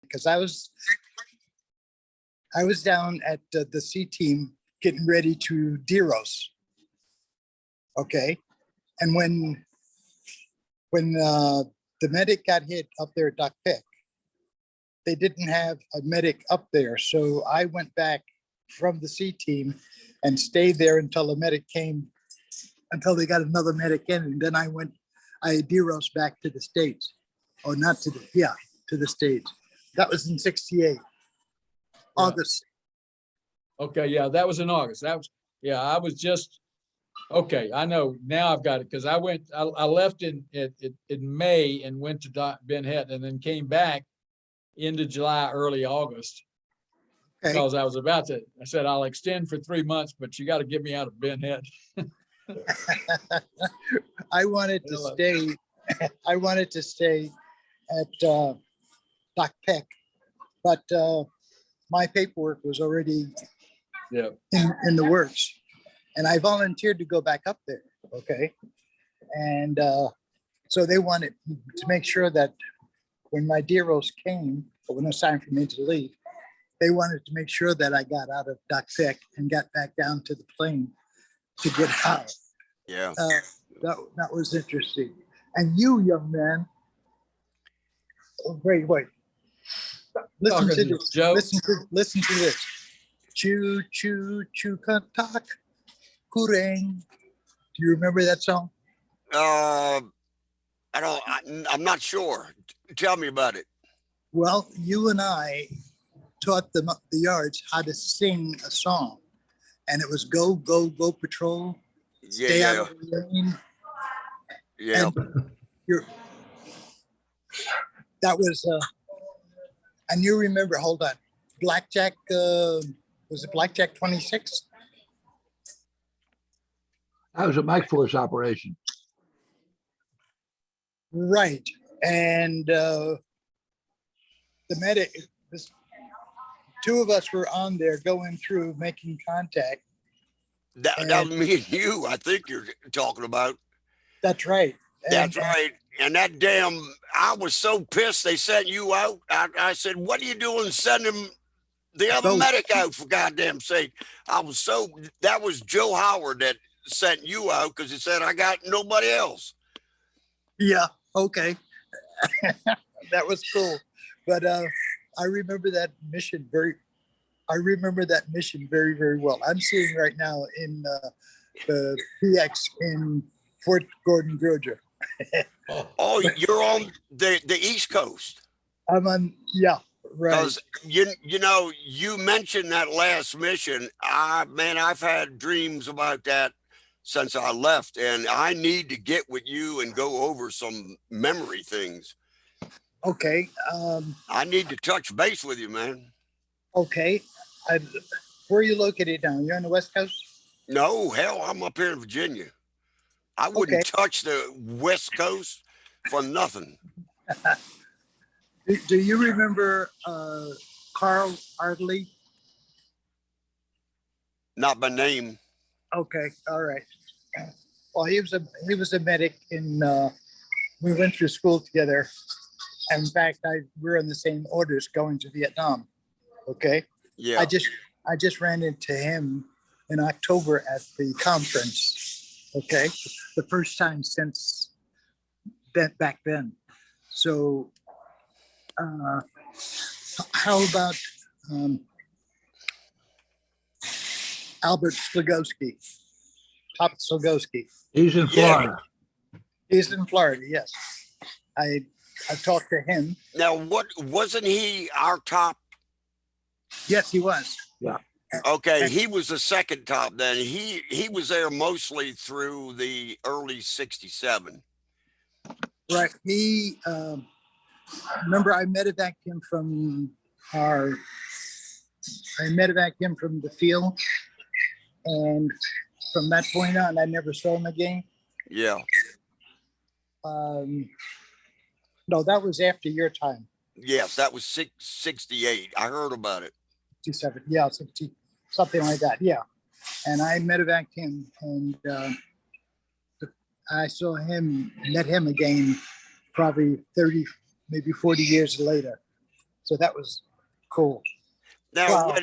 because I was down at the C team getting ready to deros. Okay, and when the medic got hit up there at Dak Pek, they didn't have a medic up there, so I went back from the C team and stayed there until the medic came, until they got another medic in, and then I deros back to the States, or not to the, yeah, to the States. That was in '68, August. Okay, yeah, that was in August. That was, yeah, I was just, okay, I know, now I've got it, because I left in May and went to Ben Het, and then came back into July, early August. Okay. Because I was about to, I said, I'll extend for 3 months, but you got to get me out of Ben Het. I wanted to stay. I wanted to stay at Dak Pek, but my paperwork was already in the works, and I volunteered to go back up there. Okay, and so they wanted to make sure that when my deros came, or when it was time for me to leave, they wanted to make sure that I got out of Dak Pek and got back down to the plane to get out. Yeah. That was interesting. And you, young man, oh, wait. Listen to this. Joe? Listen to this. Choo choo choo katak kureng. Do you remember that song? I'm not sure. Tell me about it. Well, you and I taught the yards how to sing a song, and it was go, go, go patrol. Stay out of the lane. Yeah. That was, and you remember, hold on, Blackjack, was it Blackjack 26? That was a Mike Force operation. Right. And the medic, two of us were on there going through, making contact. That was me and you, I think you're talking about. That's right. That's right. And that damn, I was so pissed they sent you out. I said, what are you doing sending the other medic out, for goddamn sake? That was Joe Howard that sent you out because he said, I got nobody else. Yeah, okay. That was cool. But I remember that mission very well. I'm sitting right now in the PX in Fort Gordon, Georgia. Oh, you're on the East Coast. I'm on, yeah, right. Because you mentioned that last mission. Man, I've had dreams about that since I left, and I need to get with you and go over some memory things. Okay. I need to touch base with you, man. Okay. Where are you located now? You're on the West Coast? No, hell, I'm up here in Virginia. I wouldn't touch the West Coast for nothing. Do you remember Carl Ardley? Not by name. Okay, all right. Well, he was a medic in. We went through school together. In fact, we were in the same orders going to Vietnam. Okay. Yeah. I just ran into him in October at the conference. Okay, the first time since that back then. So, how about Albert Slagowski? Pop Slagowski. He's in Florida. He's in Florida. Yes, I talked to him. Now, wasn't he our top? Yes, he was. Yeah. Okay, he was the second top then. He was there mostly through the early '67. Right. He remember I medevaced him from the field, and from that point on, I never saw him again. Yeah. No, that was after your time. Yes, that was 68. I heard about it. 67, yeah, 60, something like that, yeah. And I medevaced him, and I met him again, probably 30, maybe 40 years later. So that was cool. Now, Wow.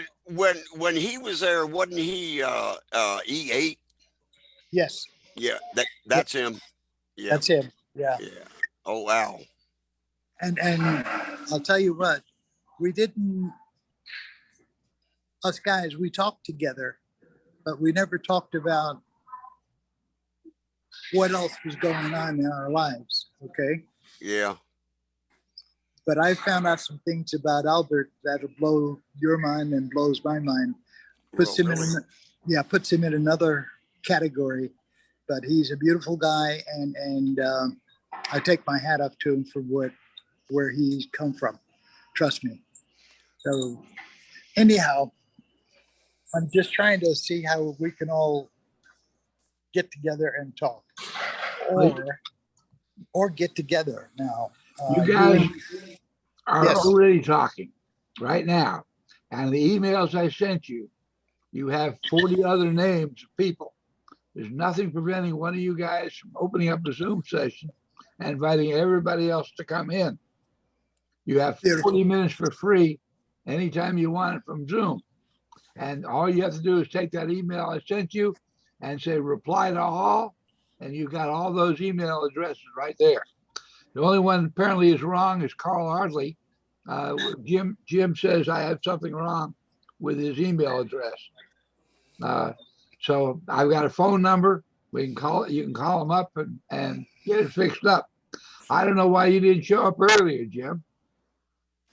when he was there, wasn't he E8? Yes, Yeah, that's him. Yeah, that's him. Yeah. yeah. Oh wow. And I'll tell you what, we didn't, us guys, we talked together, but we never talked about what else was going on in our lives. Okay. Yeah. But I found out some things about Albert that'll blow your mind and blows my mind. Puts Well, him really? puts him in another category. But he's a beautiful guy, and I take my hat off to him for where he's come from. Trust me. So anyhow, I'm just trying to see how we can all get together and talk, or get together now. You guys are Yes. already talking right now. And the emails I sent you, you have 40 other names of people. There's nothing preventing one of you guys from opening up the Zoom session and inviting everybody else to come in. You have 40 minutes for free anytime you want it from Zoom. And all you have to do is take that email I sent you and say reply to all, and you've got all those email addresses right there. The only one apparently is wrong is Carl Ardley. Jim says I have something wrong with his email address. So I've got a phone number. We can call it. You can call them up and get it fixed up. I don't know why you didn't show up earlier, Jim.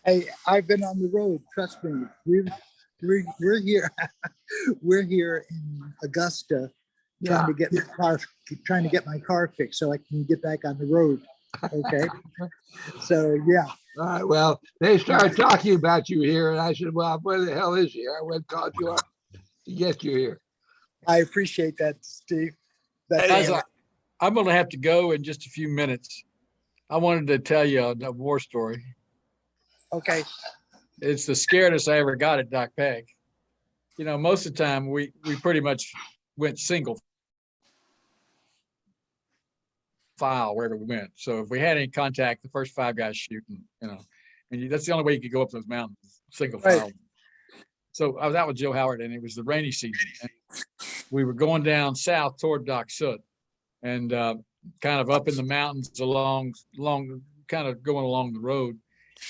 Hey, I've been on the road. Trust me. We're here. We're here in Augusta, trying to get my car fixed so I can get back on the road. Okay. So yeah. All right. Well, they started talking about you here, and I said, "Well, where the hell is he?" I went and called you up to get you here. I appreciate that, Steve. Guys, I'm going to have to go in just a few minutes. I wanted to tell you a war story. Okay. It's the scaredest I ever got at Dak Pek. You know, most of the time we pretty much went single file wherever we went. So if we had any contact, the first 5 guys shooting, you know, and that's the only way you could go up those mountains, single file. Right. So I was out with Joe Howard, and it was the rainy season. And we were going down south toward Doc Soot, and kind of up in the mountains along, kind of going along the road.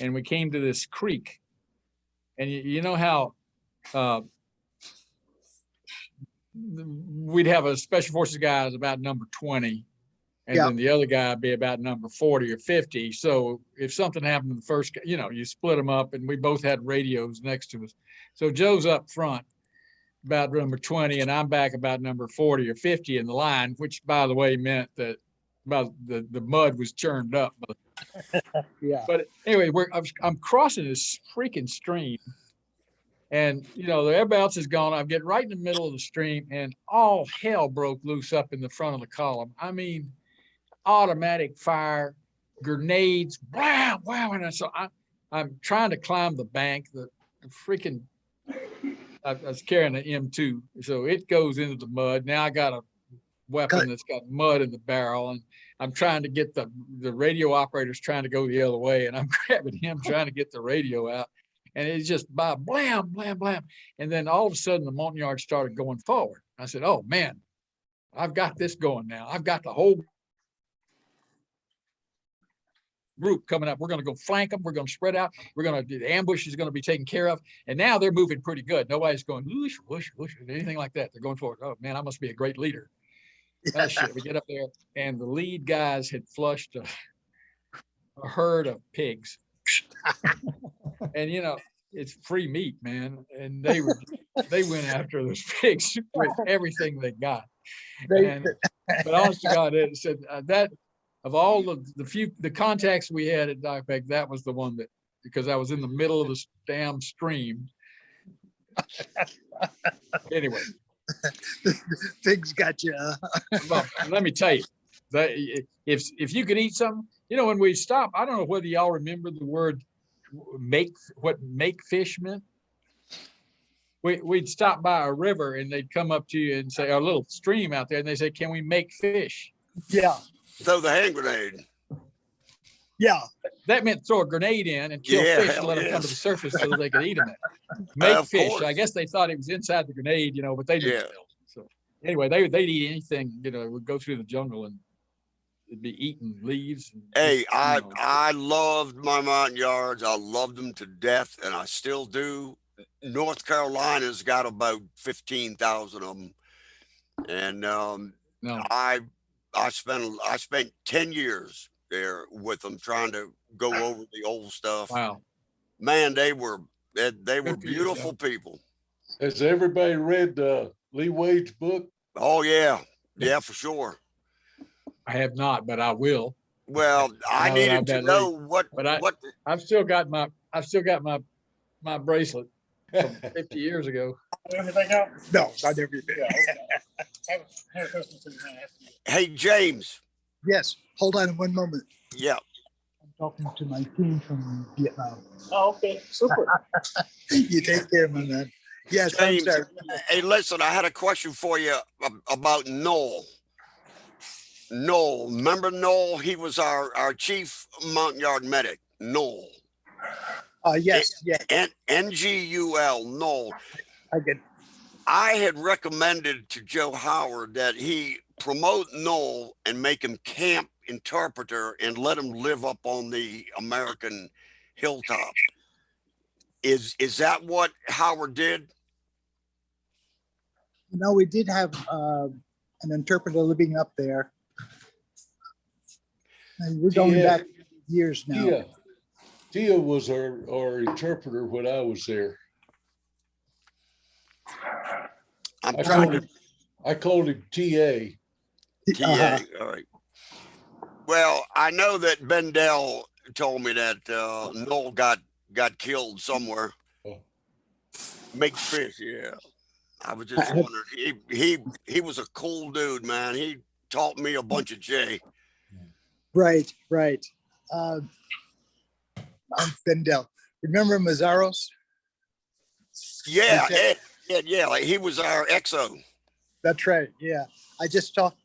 And we came to this creek. And you know how we'd have a special forces guy is about number 20, and then the other guy would be about number 40 or 50. So if something happened to the first guy, you know, you split them up, and we both had radios next to us. So Joe's up front about number 20, and I'm back about number 40 or 50 in the line, which, by the way, meant that about the mud was churned up. Yeah. But anyway, I'm crossing this freaking stream, and you know everybody else is gone. I'm getting right in the middle of the stream, and all hell broke loose up in the front of the column. I mean, automatic fire, grenades, wow, wow, and so I'm trying to climb the bank. The freaking I was carrying an M2, so it goes into the mud. Now I got a weapon that's got mud in the barrel, and I'm trying to get the radio operator's trying to go the other way, and I'm grabbing him trying to get the radio out, and it's just by blam, blam, blam, and then all of a sudden the Montagnard started going forward. I said, "Oh man, I've got this going now. I've got the whole group coming up. We're going to go flank them. We're going to spread out. The ambush is going to be taken care of. And now they're moving pretty good. Nobody's going whoosh, whoosh, whoosh, anything like that. They're going forward. Oh man, I must be a great leader." Oh shit, we get up there, and the lead guys had flushed a herd of pigs. And you know, it's free meat, man. And they went after those pigs with everything they got. But honest to God, it said that of all the contacts we had at Dak Pek, that was the one that, because I was in the middle of this damn stream. Anyway. Pigs got you. Well, let me tell you, that if you could eat something, you know, when we stop, I don't know whether y'all remember the word make fish meant. We'd stop by a river, and they'd come up to you and say, a little stream out there, and they say, "Can we make fish?" Yeah. Throw the hand grenade. Yeah, That meant throw a grenade in and kill Yeah, fish and hell let them come to yes. the surface so that they could eat them. Make Of fish. course. I guess they thought it was inside the grenade, but they didn't Yeah. know. So anyway, they'd eat anything, would go through the jungle and it'd be eating leaves. And Hey, just, I loved my mountain yards. I loved them to death, and I still do. North Carolina's got about 15,000 of them, and no, I spent 10 years there with them trying to go over the old stuff. wow. Man, they were Good for you, beautiful people. Has everybody read Lee Wade's book? Oh yeah, yeah, for sure. I have not, but I will. Well, I Now that needed I've to met know Lee. what But I've still got my bracelet from 50 years ago. everything else? No, not everything. Hey, James. Yes, hold on one moment. Yeah. I'm talking to my team from Vietnam. Oh, okay, super. You take care, my man. Yes, I'm James, sorry. hey, listen, I had a question for you about Noel. Noel, remember Noel? He was our chief mountain yard medic, Noel. Yes, yes, NGUL, Noel. I get. I had recommended to Joe Howard that he promote Noel and make him camp interpreter and let him live up on the American hilltop. Is that what Howard did? We did have an interpreter living up there. And we're going Yeah. back years now. Tia. Tia was our interpreter when I was there. I'm I trying called him, I called him TA. TA. Uh-huh. All right. Well, I know that Bendel told me that Noel got killed somewhere. Oh. Make fish, yeah. I was just wondering. He was a cool dude, man. He taught me a bunch of J. Right, right. I'm Bendel. Remember Mazzaros? Yeah, Okay. yeah. Like he was our XO. That's right. Yeah. I just talked,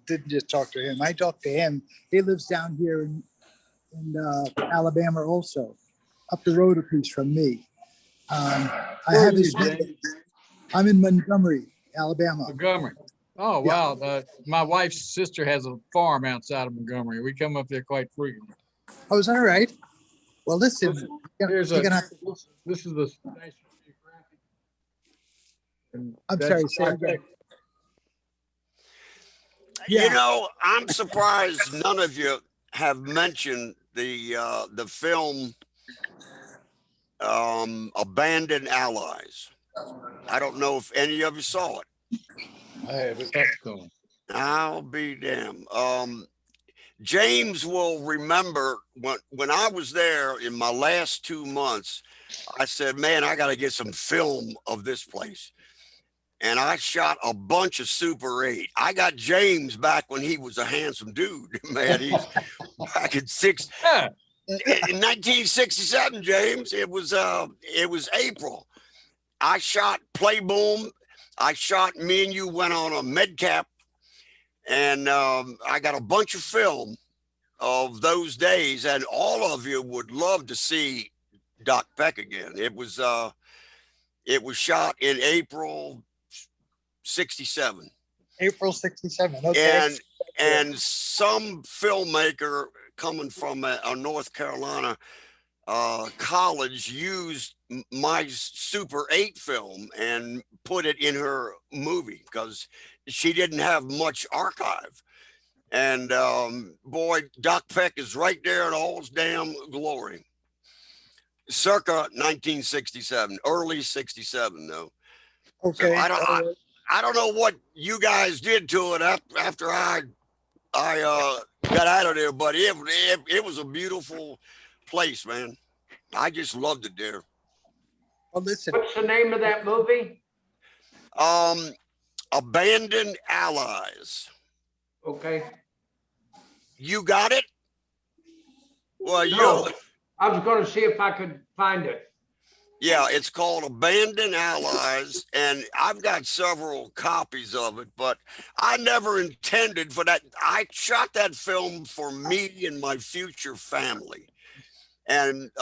didn't just talk to him. I talked to him. He lives down here in Alabama also, up the road a piece from me. I Where have are his you, number. James? I'm in Montgomery, Alabama. Montgomery. Oh, Yeah. wow. My wife's sister has a farm outside of Montgomery. We come up there quite frequently. Oh, is that right? Well, listen, Here's you're gonna have to, this is the National Geographic. And I'm that's sorry, say Dak again. Pek. Yeah. You know, I'm surprised none of you have mentioned the film Abandoned Allies. I don't know if any of you saw it. I haven't. Excellent. I'll be damned. James will remember when I was there in my last 2 months, I said, man, I got to get some film of this place. And I shot a bunch of Super 8. I got James back when he was a handsome dude, man. He's back in Yeah. in 1967, James. It was April. I shot Play Boom. I shot Me and You went on a Medcap, and I got a bunch of film of those days, and all of you would love to see Dak Pek again. It was shot in April 67. April 67. Okay. And some filmmaker coming from a North Carolina college used my Super 8 film and put it in her movie because she didn't have much archive. And boy, Dak Pek is right there in all his damn glory. Circa 1967, early 67 though. Okay. So I don't know what you guys did to it after I got out of there, but it was a beautiful place, man. I just loved it there. Well, listen. What's the name of that movie? Abandoned Allies. Okay. You got it? Well, No, I was going to see if I could find it. Yeah, it's called Abandoned Allies, and I've got several copies of it, but I never intended for that. I shot that film for me and my future family. And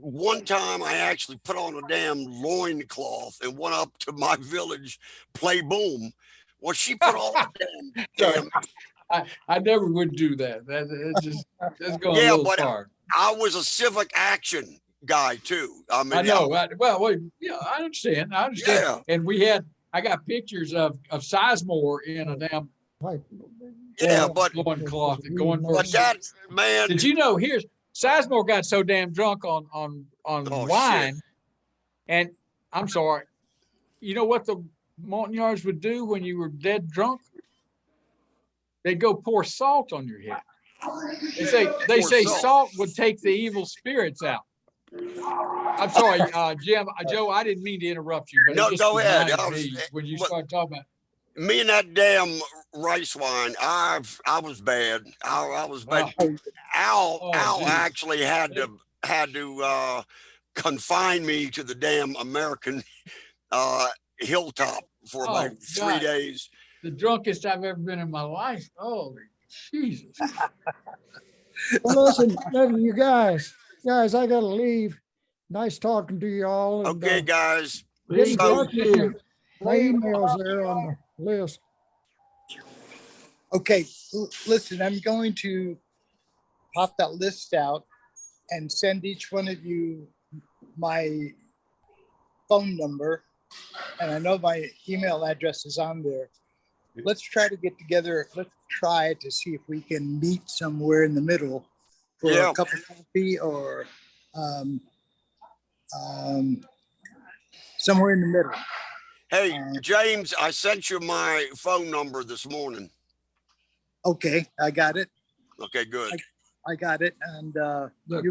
one time I actually put on a damn loincloth and went up to my village, play boom. Well, she put all the damn, I never would do that. That's going a yeah, little but far. I was a civic action guy too. I mean, I know. Well, yeah, I understand. Yeah. And I got pictures of Sizemore in a damn Yeah, but loincloth going for. but that man. Did you know? Sizemore got so damn drunk on Oh, wine, shit. and I'm sorry. You know what the Montagnards would do when you were dead drunk? They'd go pour salt on your head. They say salt would take the evil spirits out. I'm sorry, Jim, Joe, I didn't mean to interrupt you, but No, it just go ahead. reminded me when you started talking about. Me and that damn rice wine, I was bad. I was bad. Al geez. actually had to confine me to the damn American hilltop for about 3 days. The drunkest I've ever been in my life. Oh, Jesus. Well, listen, you guys, I gotta leave. Nice talking to you all. And, Okay, guys. get in So- touch with me. My email's there on the list. Okay, listen, I'm going to pop that list out and send each one of you my phone number. And I know my email address is on there. Let's try to get together. Let's try to see if we can meet somewhere in the middle for a cup of coffee or somewhere in the middle. Hey, James, I sent you my phone number this morning. Okay, I got it. Okay, good. I got it. And Look,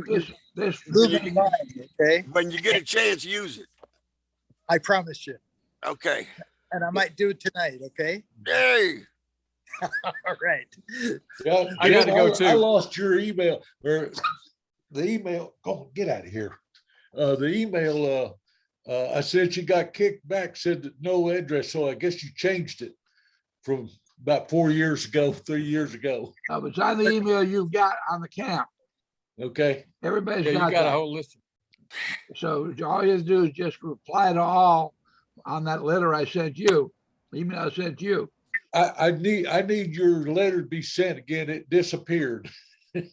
this move it along, okay? When you get a chance, use it. I promise you. Okay. And I might do it tonight, okay? Hey. All right. Yeah, I got to go too. I lost your email or the email. Go get out of here. The email I sent you got kicked back, said that no address. So I guess you changed it from about 3 years ago. it's on the email you've got on the camp. Okay. Everybody's Yeah, you got got a that. whole list. So all you have to do is just reply to all on that letter I sent you, email I sent you. I need your letter to be sent again. It disappeared. You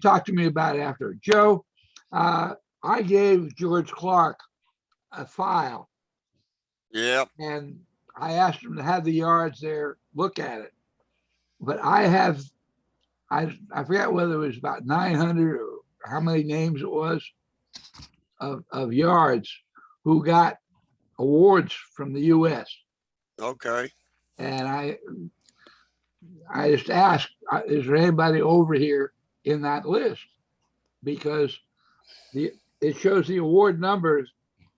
talk to me about it after. Joe, I gave George Clark a file. Yep. And I asked him to have the yards there, look at it. But I forget whether it was about 900 or how many names it was of yards who got awards from the US. Okay. And I just asked, is there anybody over here in that list? Because it shows the award numbers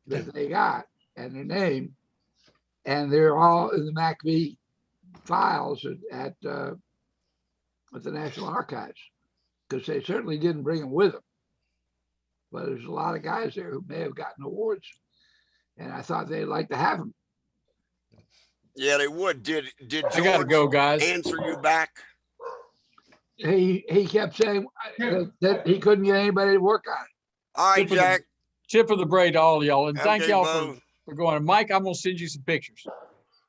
that they got and their name, and they're all in the MACV files at the National Archives, because they certainly didn't bring them with them. But there's a lot of guys there who may have gotten awards, and I thought they'd like to have them. Yeah, they would. Did I gotta George go, guys. answer you back? He kept saying that he couldn't get anybody to work on it. All right, Jack. Tip of the braid to all of y'all. And thank Okay, y'all Bo. for going. Mike, I'm going to send you some pictures.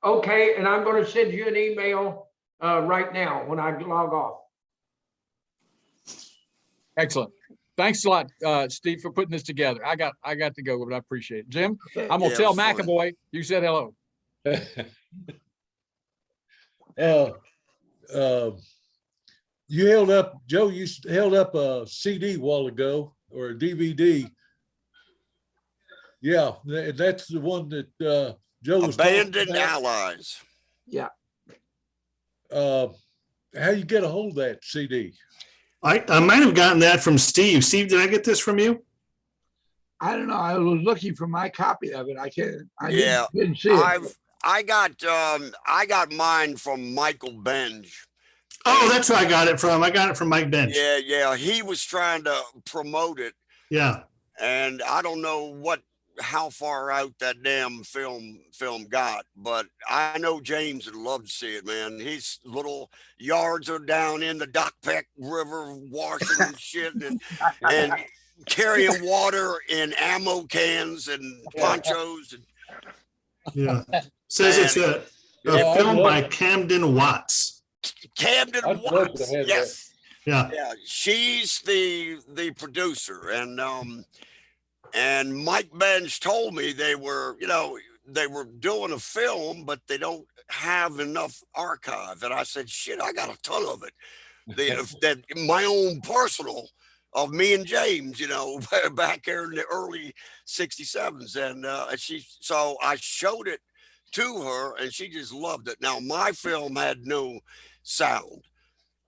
Okay, and I'm going to send you an email right now when I log off. Excellent. Thanks a lot, Steve, for putting this together. I got to go, but I appreciate it. Jim, I'm going to Yeah, tell it was fun. McAvoy you said hello. You held up, Joe, you held up a CD a while ago or a DVD. Yeah, that's the one that Joe was talking Abandoned about. Allies. Yeah. How you get a hold of that CD? I might have gotten that from Steve. Steve, did I get this from you? I don't know. I was looking for my copy of it. I Yeah, didn't see it. I got mine from Michael Benj. Oh, that's where I got it from. I got it from Mike Bench. Yeah. He was trying to promote it, Yeah. and I don't know how far out that damn film got, but I know James would love to see it, man. His little yards are down in the Dak Pek River washing and shit, and carrying water in ammo cans and ponchos. And, Yeah. Says it's a Yeah, I'd film love- by Camden Watts. Camden I'd love to Watts, have that. yes. Yeah. Yeah, she's the producer, and Mike Bench told me they were doing a film, but they don't have enough archive. And I said, shit, I got a ton of it. That my own personal of me and James, back there in the early 67s. And so I showed it to her and she just loved it. Now my film had no sound.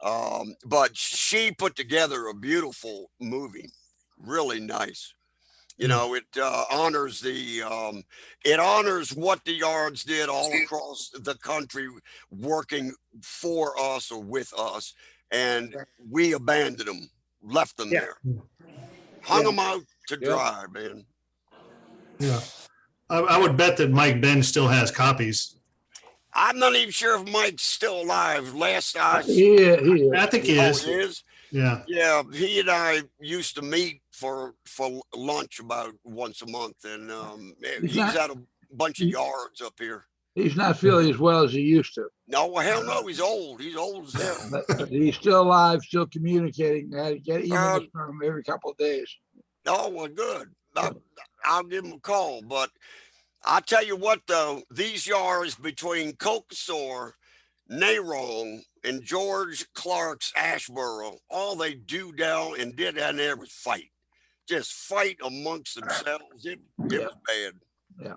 But she put together a beautiful movie, really nice. It honors it honors what the Yards did all across the country, working for us or with us, and we abandoned them, left them there, hung them out to dry, man. Yeah. I would bet that Mike Bench still has copies. I'm not even sure if Mike's still alive. Last I He I think he oh, is. he is. Yeah. Yeah, he and I used to meet for lunch about once a month, and he's at a bunch of yards up here. He's not feeling as well as he used to. No, well, hell no, he's old. He's old as hell. But he's still alive, still communicating. I get emails from him every couple of days. Oh, well, good. I'll give him a call. But I tell you what, though, these yards between Cocosor, Nayrong, and George Clark's Ashboro, all they did down there was fight. Just fight amongst themselves. It was bad. Yeah.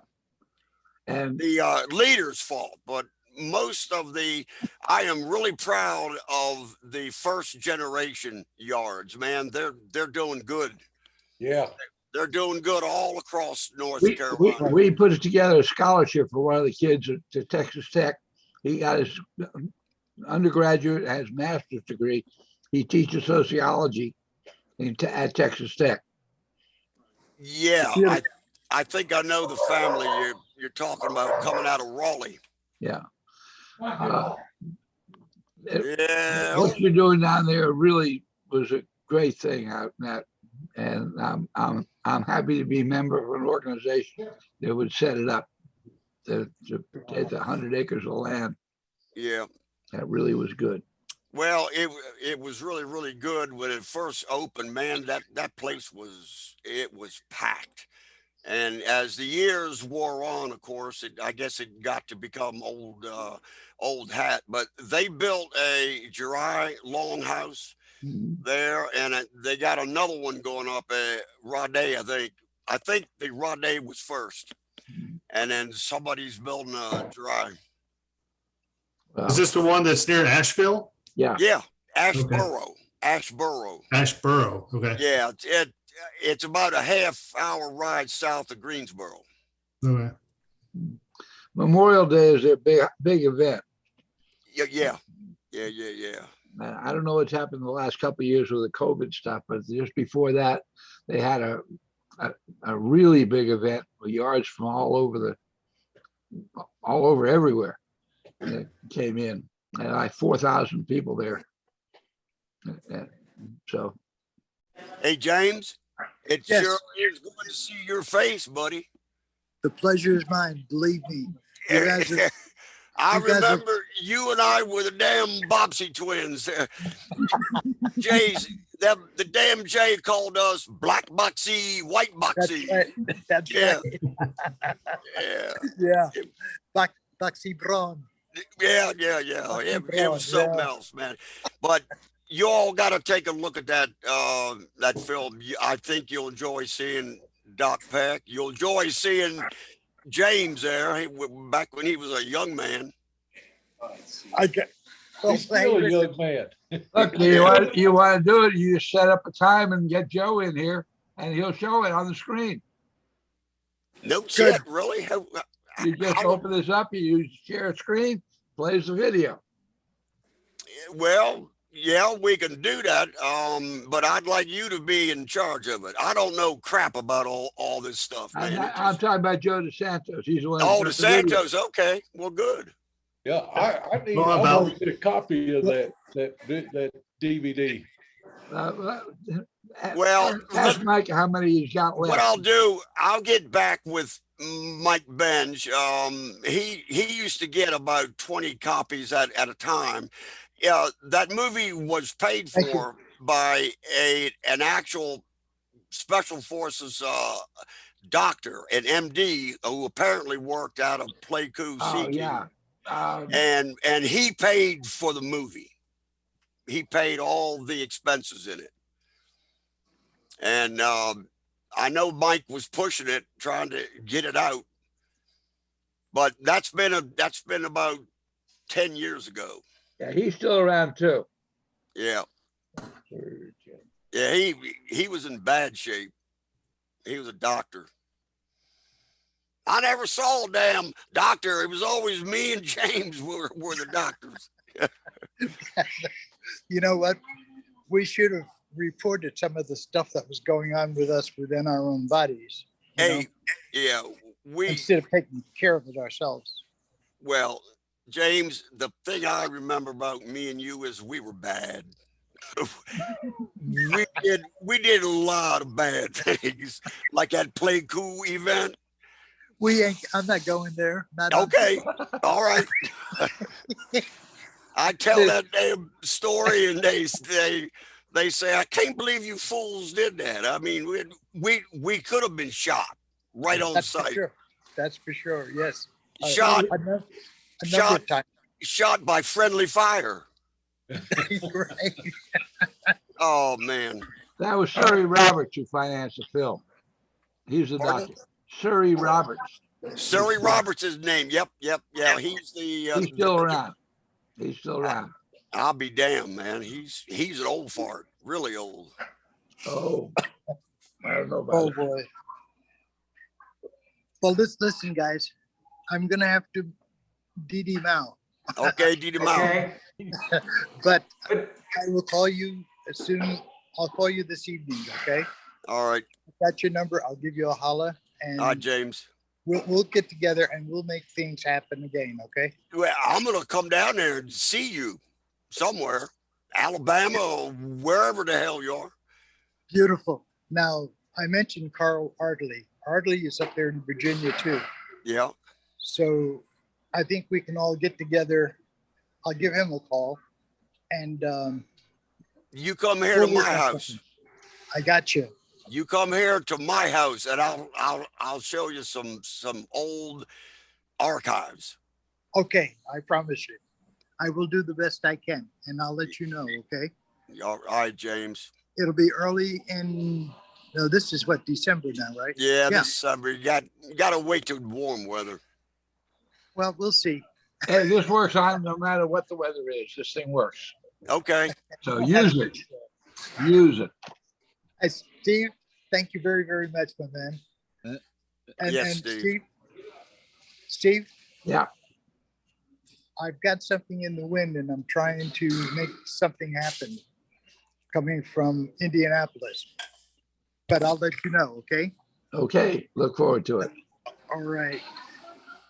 And the leaders' fault, but I am really proud of the first generation Yards, man. They're doing good. Yeah. They're doing good all across North Carolina. we put together a scholarship for one of the kids to Texas Tech. He got his undergraduate, has master's degree. He teaches sociology at Texas Tech. Yeah, I think I know the family you're talking about coming out of Raleigh. Yeah. Yeah. What you're doing down there really was a great thing out in that, and I'm happy to be a member of an organization that would set it up to take 100 acres of land. Yeah. That really was good. Well, it was really, really good when it first opened, man. That place was packed. And as the years wore on, of course, I guess it got to become old hat. But they built a dry longhouse there, and they got another one going up at Rade. I think the Rade was first, and then somebody's building a dry. Is this the one that's near Asheville? Yeah. Yeah, Ashboro. Ashboro. Okay. Yeah, it's about a half-hour ride south of Greensboro. Okay. Memorial Day is their big event. Yeah. I don't know what's happened the last couple of years with the COVID stuff, but just before that, they had a really big event with yards from all over everywhere that came in. And like 4,000 people there. So. Hey, James, it sure is good to see your face, buddy. The pleasure is mine, believe me. You guys are, I remember you and I were the damn Bobsey twins. The damn Jay called us Black Boxy, White Boxy. That's right. Yeah. Boxy Braun. Yeah. It was something else, man. But you all got to take a look at that film. I think you'll enjoy seeing Dak Pek. You'll enjoy seeing James there back when he was a young man. He's still a young man. Look, you want to do it, you just set up a time and get Joe in here, and he'll show it on the screen. No shit, really? You just open this up, you share a screen, plays the video. Well, yeah, we can do that. But I'd like you to be in charge of it. I don't know crap about all this stuff, man. I'm talking about Joe DeSantos. He's the one. Oh, that the got video. Santos. Okay, well, good. Yeah, I need, Well, I about- want to get a copy of that DVD. Well, Ask Mike how many he's got left. What I'll do, I'll get back with Mike Benj. He used to get about 20 copies at a time. Yeah, that movie was paid Thank you. for by an actual special forces doctor, an MD, who apparently worked out of Pleiku Oh, Sea yeah. and he paid for the movie. He paid all the expenses in it. And I know Mike was pushing it, trying to get it out, but that's been about 10 years ago. Yeah, he's still around too. Yeah, yeah. He was in bad shape. He was a doctor. I never saw a damn doctor. It was always me and James were the doctors. You know what? We should have reported some of the stuff that was going on with us within our own bodies. you know, Hey, yeah, instead of taking care of it ourselves. well, James, the thing I remember about me and you is we were bad. we did a lot of bad things, like that Play Cool event. I'm not going there. Not on- Okay, all right. I tell that damn story, and they say, I can't believe you fools did that. I mean, we could have been shot right on That's for site. sure. That's for sure. Yes. Shot, A number shot. of times. shot by friendly fire. Right. Oh man. That was Surrey Roberts who financed the film. He's the Pardon? doctor. Surrey Roberts. Surrey Roberts' is name. Yep. Yeah, he's the. He's still around. He's still around. I'll be damned, man. He's an old fart, really old. Oh, I don't know about Oh it. boy. Well, listen, guys. I'm gonna have to DD him out, Okay, Didi Mao. Okay, but but I will call you as soon. I'll call you this evening. Okay. All right. Got your number. I'll give you a holla, and All right, James. we'll get together and we'll make things happen again. Okay. Well, I'm gonna come down there and see you somewhere, Alabama or wherever the hell you are. Beautiful. Now I mentioned Carl Ardley. Ardley is up there in Virginia too. Yeah. So I think we can all get together. I'll give him a call, and You come here to we'll my work out house. something. I got you. You come here to my house, and I'll show you some old archives. Okay, I promise you. I will do the best I can, and I'll let you know. Okay. All right, James. It'll be early in. No, this is what, December now, right? Yeah, Yeah. this summer you gotta wait till warm weather. Well, we'll see. Hey, this works on no matter what the weather is. This thing works. Okay. So use it. Use it. Hey, Steve, thank you very, very much, my man. Yes, Steve. Steve, Yeah. I've got something in the wind, and I'm trying to make something happen coming from Indianapolis. But I'll let you know, okay? Okay. Look forward to it. All right.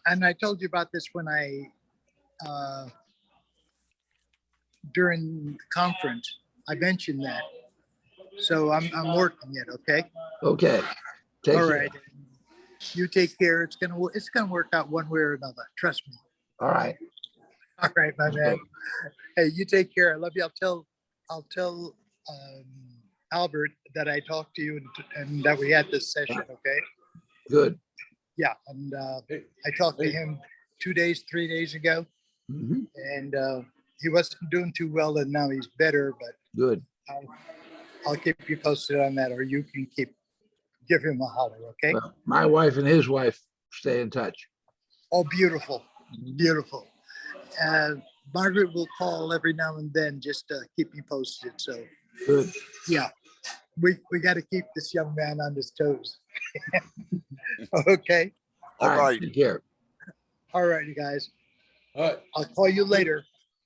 And I told you about this when during the conference, I mentioned that. So I'm working it, okay? Okay. Take All care. right. You take care. It's gonna work out one way or another. Trust me. All right. All right, my man. Hey, you take care. I love you. I'll tell Albert that I talked to you and that we had this session, okay? Good. Yeah, and I talked to him 3 days ago, Mhm. and he wasn't doing too well, and now he's better. But Good. I'll keep you posted on that, or you can give him a holler, okay? Well, my wife and his wife stay in touch. Oh, beautiful, beautiful. Margaret will call every now and then just to keep me posted. So Good. yeah, we got to keep this young man on his toes. Okay. All right. Take care. All right, you guys. All right. I'll call you later.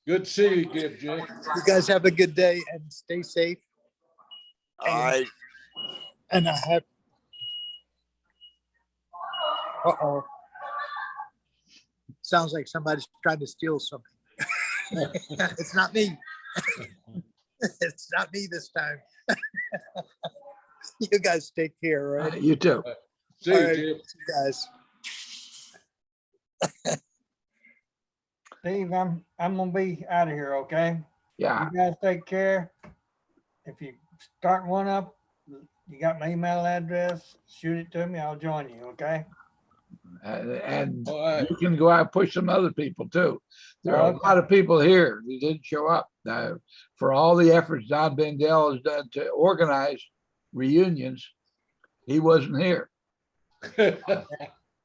Good to see you again, Jay. You guys have a good day and stay safe. All right. And I have. Uh-oh. Sounds like somebody's trying to steal something. It's not me. It's not me this time. You guys take care, right? You too. See All you, right, Jay. guys. Steve, I'm gonna be out of here, okay? Yeah. You guys take care. If you start one up, you got my email address, shoot it to me, I'll join you, okay? And All right. you can go out and push some other people too. There are a Okay. lot of people here that didn't show up. For all the efforts Don Bendel has done to organize reunions, he wasn't here. And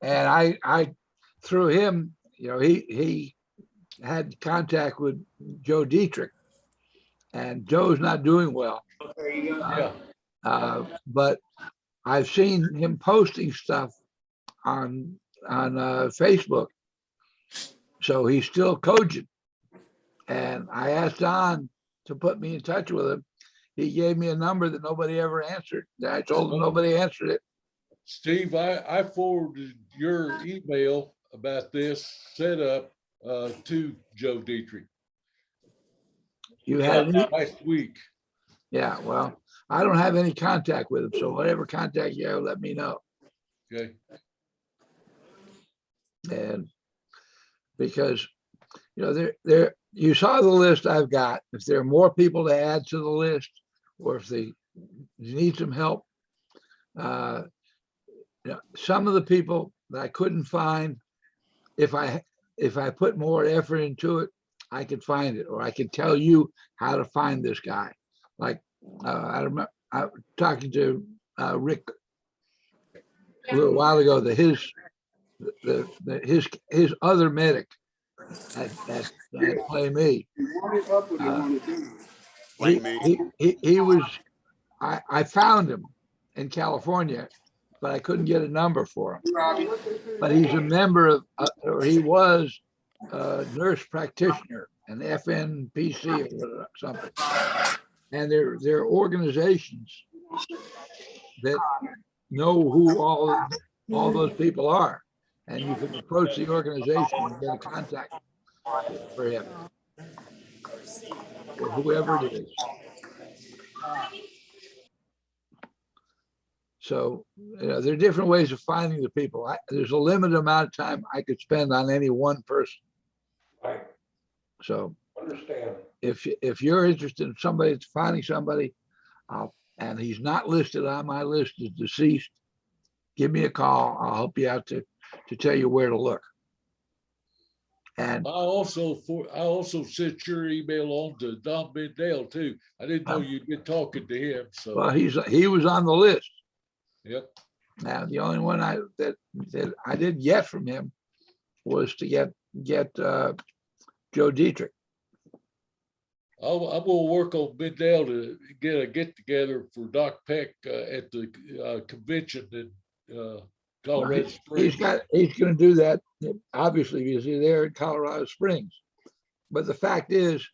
I through him, he had contact with Joe Dietrich, and Joe's not doing well. Yeah. But I've seen him posting stuff on Facebook, so he's still cogent. And I asked Don to put me in touch with him. He gave me a number that nobody ever answered. I told him nobody answered it. Steve, I forwarded your email about this setup to Joe Dietrich You had any? last week. Yeah, well, I don't have any contact with him, so whatever contact you have, let me know. Okay. And because there you saw the list I've got. If there are more people to add to the list, or if they need some help, some of the people that I couldn't find, if I put more effort into it, I could find it, or I could tell you how to find this guy. Like I remember I was talking to Rick a little while ago that his other medic at Play Me. He was. I found him in California, but I couldn't get a number for him. But he's a member of, or he was a nurse practitioner, an FNPC or something. And there are organizations that know who all those people are, and you can approach the organization and get a contact for him or whoever it is. So there are different ways of finding the people. There's a limited amount of time I could spend on any one person. Right. So Understand. if you're interested in somebody, finding somebody, and he's not listed on my list as deceased, give me a call. I'll help you out to tell you where to look. And I also sent your email on to Don Bendale too. I didn't know you'd been talking to him. So well, he was on the list. yep. Now the only one that I didn't get from him was to get Joe Dietrich. I'm gonna work on Bendale to get a get together for Dak Pek at the convention in Colorado Springs. He's going to do that, obviously, because he's there in Colorado Springs. But the fact is,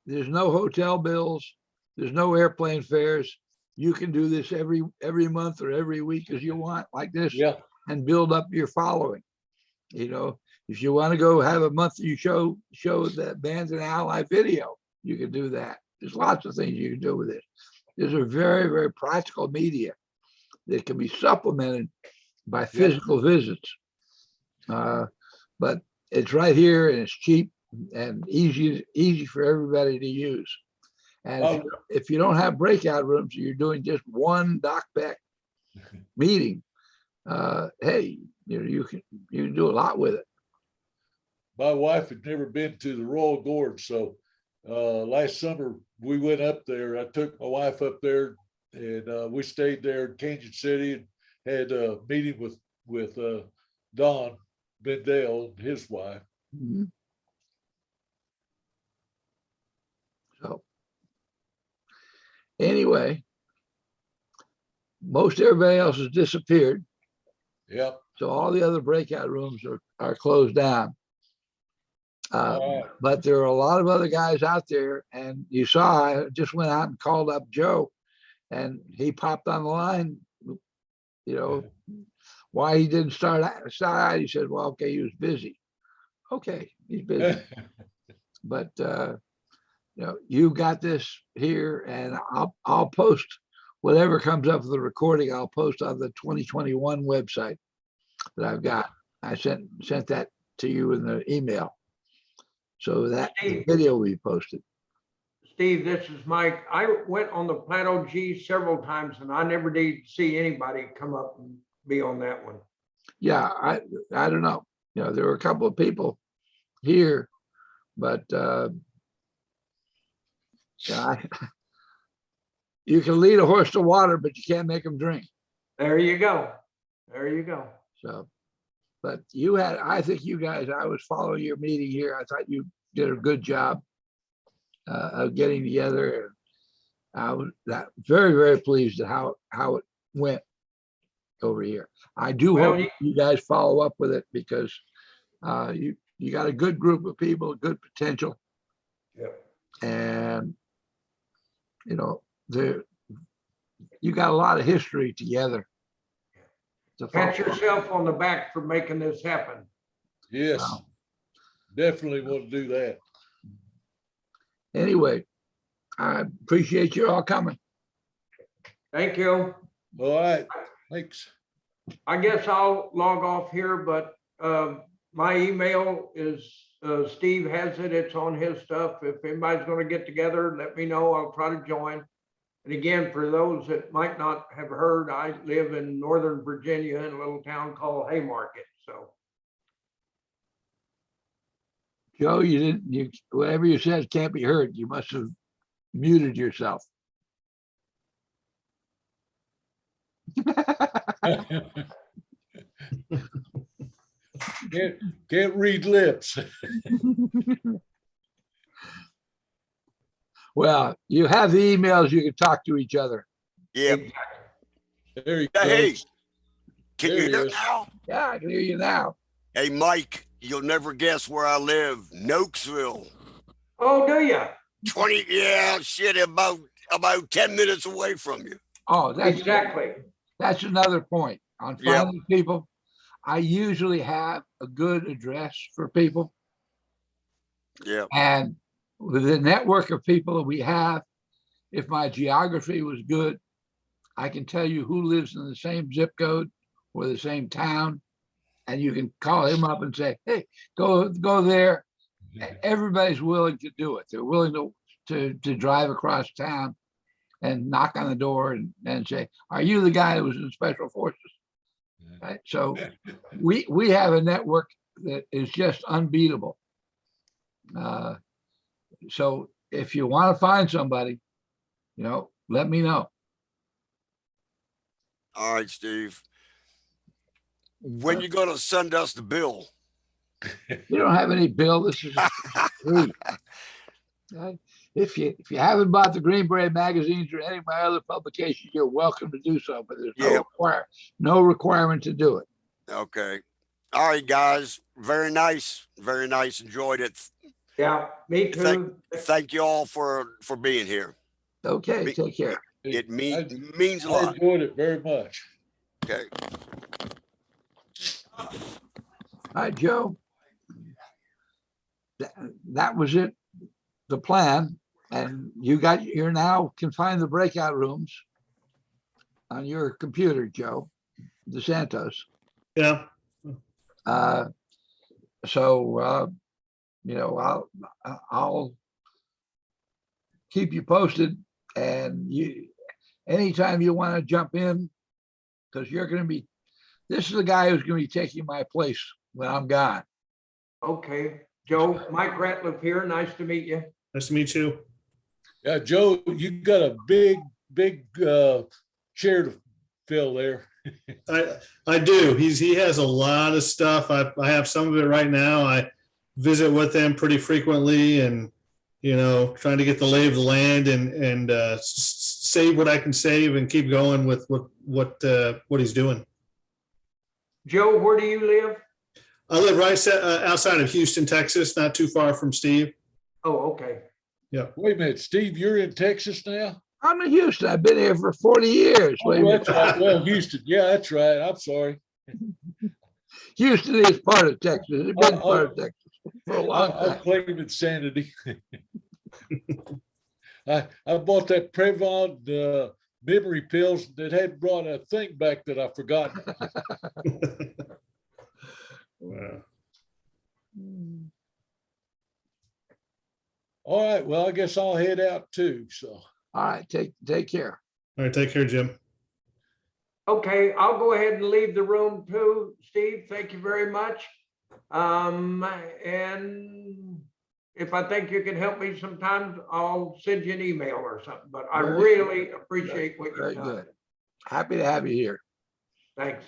there's no hotel bills, there's no airplane fares. You can do this every month or every week as you want, like this, Yeah. and build up your following. If you want to go have a monthly show that Bands and Ally video, you can do that. There's lots of things you can do with it. These are very, very practical media that can be supplemented by physical visits. But it's right here and it's cheap and easy for everybody to use. And if you don't have breakout rooms, you're doing just one Dak Pek meeting. Hey, you can do a lot with it. My wife had never been to the Royal Gorge, so last summer we went up there. I took my wife up there, and we stayed there in Kansas City and had a meeting with Don Bendale and his wife. Mm-hmm. So anyway, most everybody else has disappeared. Yep. So all the other breakout rooms are closed down. All right. But there are a lot of other guys out there, and you saw, I just went out and called up Joe, and he popped on the line, you know, why he didn't start out. He said, well, okay, he was busy. Okay, he's busy. But, you know, you got this here, and I'll post whatever comes up with the recording. I'll post on the 2021 website that I've got. I sent that to you in the email. So that the video will be posted. Steve, this is Mike. I went on the Plateau G several times and I never did see anybody come up and be on that one. Yeah, I don't know. You know, there were a couple of people here, but yeah, you can lead a horse to water, but you can't make him drink. There you go. There you go. So, but you had, I think you guys, I was following your meeting here. I thought you did a good job of getting together. And I was very, very pleased at how it went over here. I do hope you guys follow up with it, because you got a good group of people, good potential. Yep. And, you know, you got a lot of history together. Pat yourself on the back for making this happen. Yes, Wow. definitely want to do that. Anyway, I appreciate you all coming. Thank you. All right, thanks. I guess I'll log off here, but my email is, Steve has it. It's on his stuff. If anybody's going to get together, let me know. I'll try to join. And again, for those that might not have heard, I live in Northern Virginia in a little town called Haymarket. So Joe, whatever you said can't be heard. You must have muted yourself. Can't read lips. Well, you have the emails, you can talk to each other. Yeah. There you go. Hey, can There you he hear is. now? Yeah, I can hear you now. Hey, Mike, you'll never guess where I live. Nokesville. oh, do you? 20, yeah, shit, about 10 minutes away from you. Oh, Exactly. that's another point on Yep. finding people. I usually have a good address for people, Yeah. and with the network of people that we have, if my geography was good, I can tell you who lives in the same zip code or the same town, and you can call him up and say, hey, go there. Everybody's willing to do it. They're willing to drive across town and knock on the door and say, are you the guy that was in special forces? Right? So we have a network that is just unbeatable. So if you want to find somebody, you know, let me know. All right, Steve. When you going to send us the bill? You don't have any bill. This is free. Okay? If you haven't bought the Green Beret magazines or any of my other publications, you're welcome to do so, but there's no requirement to do it. Okay. All right, guys. Very nice. Very nice. Enjoyed it. Yeah, me too. Thank you all for being here. Okay, take care. It means a I lot. enjoyed it very much. Okay. All right, Joe. That was it, the plan. And you're now can find the breakout rooms on your computer, Joe DeSantos. Yeah. So you know, I'll keep you posted, and anytime you want to jump in, because this is the guy who's going to be taking my place when I'm gone. Okay. Joe, Mike Ratliff here. Nice to meet you. Nice to meet you. Yeah, Joe, you got a big chair to fill there. I do. He has a lot of stuff. I have some of it right now. I visit with him pretty frequently, and you know, trying to get the lay of the land and save what I can save and keep going with what he's doing. Joe, where do you live? I live outside of Houston, Texas, not too far from Steve. Oh, okay. Wait a minute, Steve, you're in Texas now? I'm in Houston. I've been here for 40 years. Wait a Oh, minute. that's right. Well, Houston. Yeah, that's right. I'm sorry. Houston is part of Texas. It's been Oh, part of Texas for a long I'll time. claim insanity. I bought that Prevon memory pills that had brought a thing back that I forgot. Wow. All right. Well, I guess I'll head out too. So. All right, take care. All right, take care, Jim. Okay, I'll go ahead and leave the room too. Steve, thank you very much. And if I think you can help me sometime, I'll send you an email or something, but I Very really appreciate what you've Very done. good. Happy to have you here. Thanks.